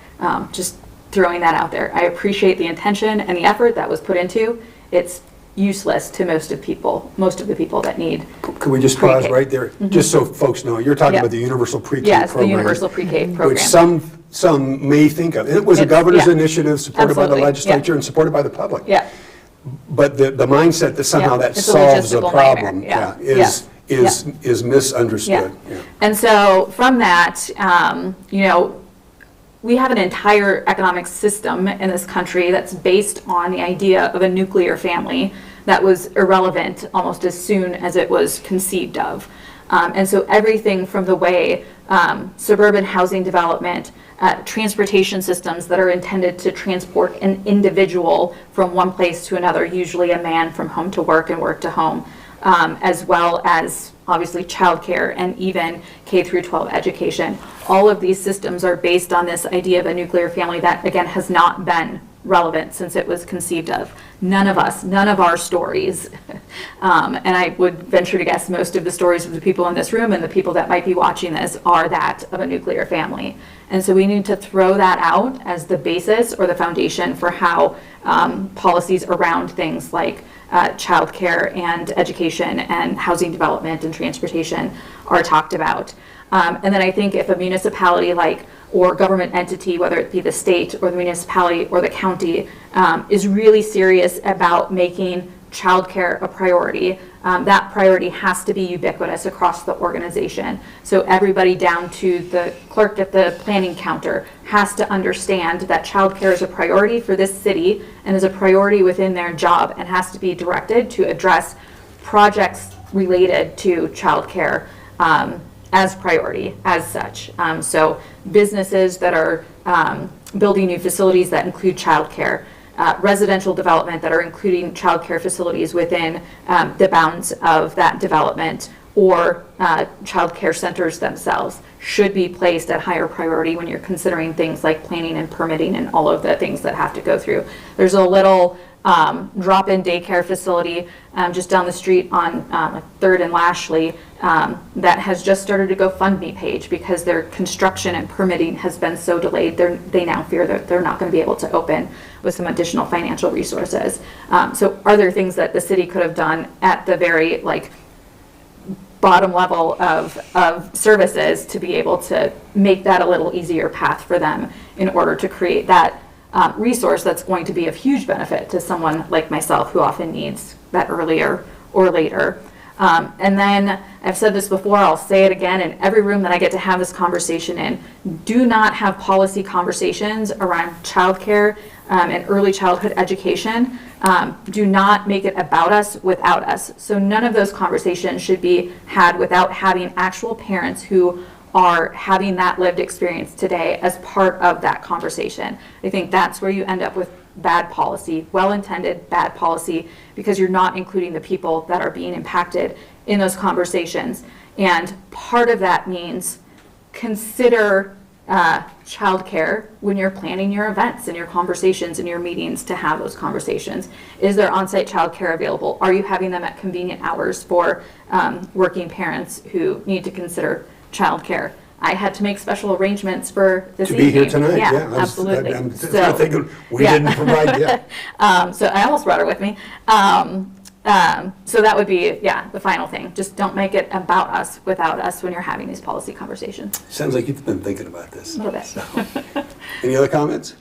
Just throwing that out there. I appreciate the intention and the effort that was put into. It's useless to most of the people that need. Could we just pause pre-K. right there, just so folks know? You're talking Yeah. about the universal pre-K Yes, program. the universal pre-K program. Which some may think of. It was a It's- governor's yeah. initiative supported by the Absolutely, legislature yeah. and supported by the public. Yeah. But the mindset that somehow Yeah, that it's a solves a logistical problem, nightmare. is misunderstood. Yeah. And so from that, we have an entire economic system in this country that's based on the idea of a nuclear family that was irrelevant almost as soon as it was conceived of. And so everything from the way suburban housing development, transportation systems that are intended to transport an individual from one place to another, usually a man from home to work and work to home, as well as obviously childcare and even K through 12 education. All of these systems are based on this idea of a nuclear family that, again, has not been relevant since it was conceived of. None of our stories, and I would venture to guess most of the stories of the people in this room and the people that might be watching this are that of a nuclear family. And so we need to throw that out as the basis or the foundation for how policies around things like childcare and education and housing development and transportation are talked about. And then I think if a municipality or government entity, whether it be the state or the municipality or the county, is really serious about making childcare a priority, that priority has to be ubiquitous across the organization. So everybody down to the clerk at the planning counter has to understand that childcare is a priority for this city and is a priority within their job and has to be directed to address projects related to childcare as priority, as such. So businesses that are building new facilities that include childcare, residential development that are including childcare facilities within the bounds of that development, or childcare centers themselves should be placed at higher priority when you're considering things like planning and permitting and all of the things that have to go through. There's a little drop-in daycare facility just down the street on 3rd and Lashley that has just started a GoFundMe page because their construction and permitting has been so delayed. They now fear that they're not going to be able to open with some additional financial resources. So are there things that the city could have done at the very bottom level of services to be able to make that a little easier path for them in order to create that resource that's going to be of huge benefit to someone like myself who often needs that earlier or later. And then I've said this before, I'll say it again in every room that I get to have this conversation in. Do not have policy conversations around childcare and early childhood education. Do not make it about us without us. So none of those conversations should be had without having actual parents who are having that lived experience today as part of that conversation. I think that's where you end up with bad policy, well-intended bad policy, because you're not including the people that are being impacted in those conversations. And part of that means consider childcare when you're planning your events and your conversations and your meetings to have those conversations. Is there on-site childcare available? Are you having them at convenient hours for working parents who need to consider childcare? I had to make special arrangements for this evening. To be here tonight, yeah. Absolutely. I'm thinking we didn't provide, yeah. So I almost brought her with me. So that would be, the final thing. Just don't make it about us without us when you're having these policy conversations. Sounds like you've been thinking about this. A little bit. So, any other comments?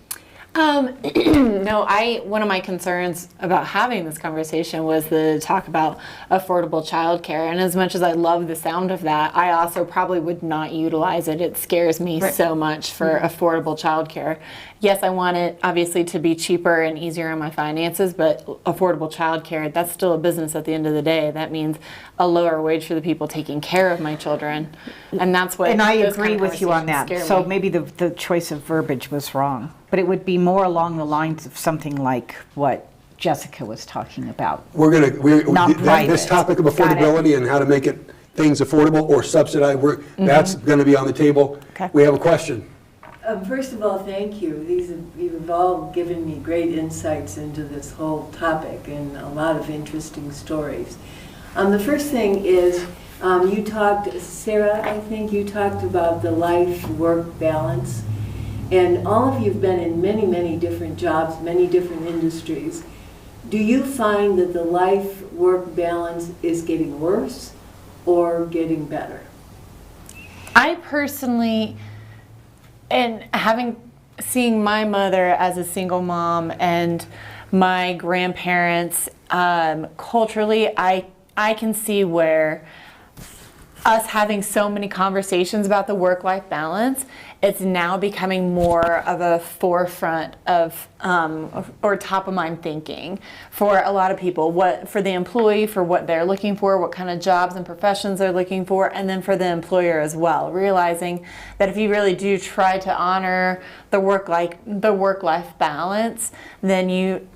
No, one of my concerns about having this conversation was the talk about affordable childcare. And as much as I love the sound of that, I also probably would not utilize it. It scares me so much for affordable childcare. Yes, I want it obviously to be cheaper and easier on my finances, but affordable childcare, that's still a business at the end of the day. That means a lower wage for the people taking care of my children. And that's what And I those agree kind of with you on that. conversations So scare me. maybe the choice of verbiage was wrong. But it would be more along the lines of something like what Jessica was talking about. We're going to, Not this private. topic of Got it. affordability and how to make it things affordable or subsidized, that's going to be on the table. Okay. We have a question. First of all, thank you. You've all given me great insights into this whole topic and a lot of interesting stories. The first thing is, you talked, Sarah, I think you talked about the life-work balance. And all of you have been in many, many different jobs, many different industries. Do you find that the life-work balance is getting worse or getting better? I personally, and seeing my mother as a single mom and my grandparents, culturally, I can see where us having so many conversations about the work-life balance, it's now becoming more of a forefront of or top of mind thinking for a lot of people. For the employee, for what they're looking for, what kind of jobs and professions they're looking for, and then for the employer as well. Realizing that if you really do try to honor the work-life balance, then you,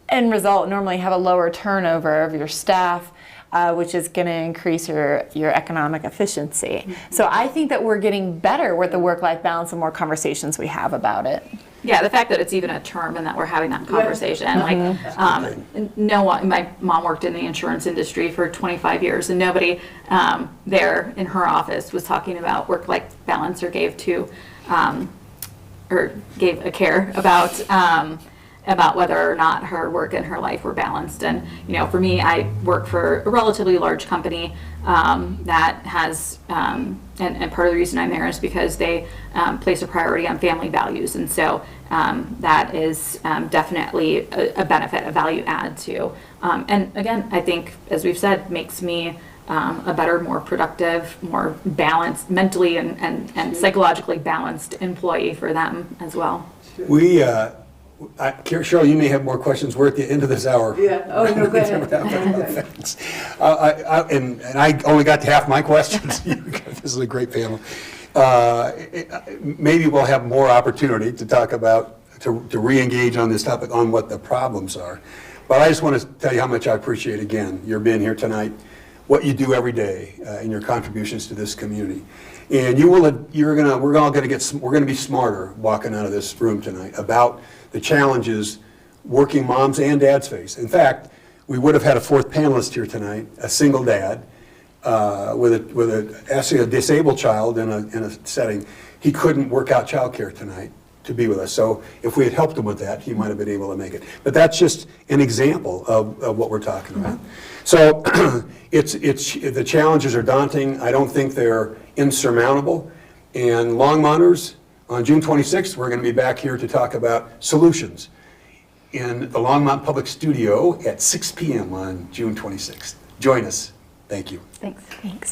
end result, normally have a lower turnover of your staff. Which is going to increase your economic efficiency. So I think that we're getting better with the work-life balance the more conversations we have about it. Yeah, the fact that it's even a term and that we're having that conversation, no one, my mom worked in the insurance industry for 25 years and nobody there in her office was talking about work-life balance or gave a care about whether or not her work and her life were balanced. And, for me, I work for a relatively large company that has, and part of the reason I'm there is because they place a priority on family values. And so that is definitely a benefit, a value add to. And again, I think, as we've said, makes me a better, more productive, more balanced, mentally and psychologically balanced employee for them as well. Cheryl, you may have more questions. We're at the end of this hour. Yeah, oh, no, go ahead. And I only got to half my questions. This is a great panel. Maybe we'll have more opportunity to talk about, to re-engage on this topic, on what the problems are. But I just want to tell you how much I appreciate, again, your being here tonight, what you do every day, and your contributions to this community. And we're going to be smarter walking out of this room tonight about the challenges working moms and dads face. In fact, we would have had a fourth panelist here tonight, a single dad, with actually a disabled child in a setting. He couldn't work out childcare tonight to be with us. So if we had helped him with that, he might have been able to make it. But that's just an example of what we're talking about. So the challenges are daunting. I don't think they're insurmountable. And Longmonters, on June 26th, we're going to be back here to talk about solutions in the Longmont Public Studio at 6 p.m. on June 26th. Join us. Thank you. Thanks. Thanks.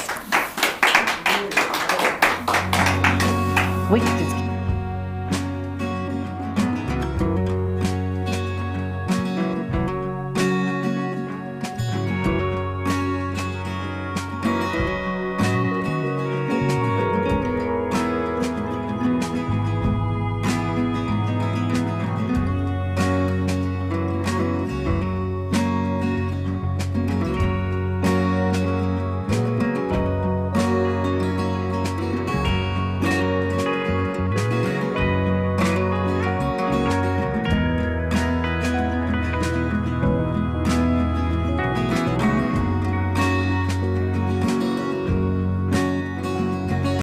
We could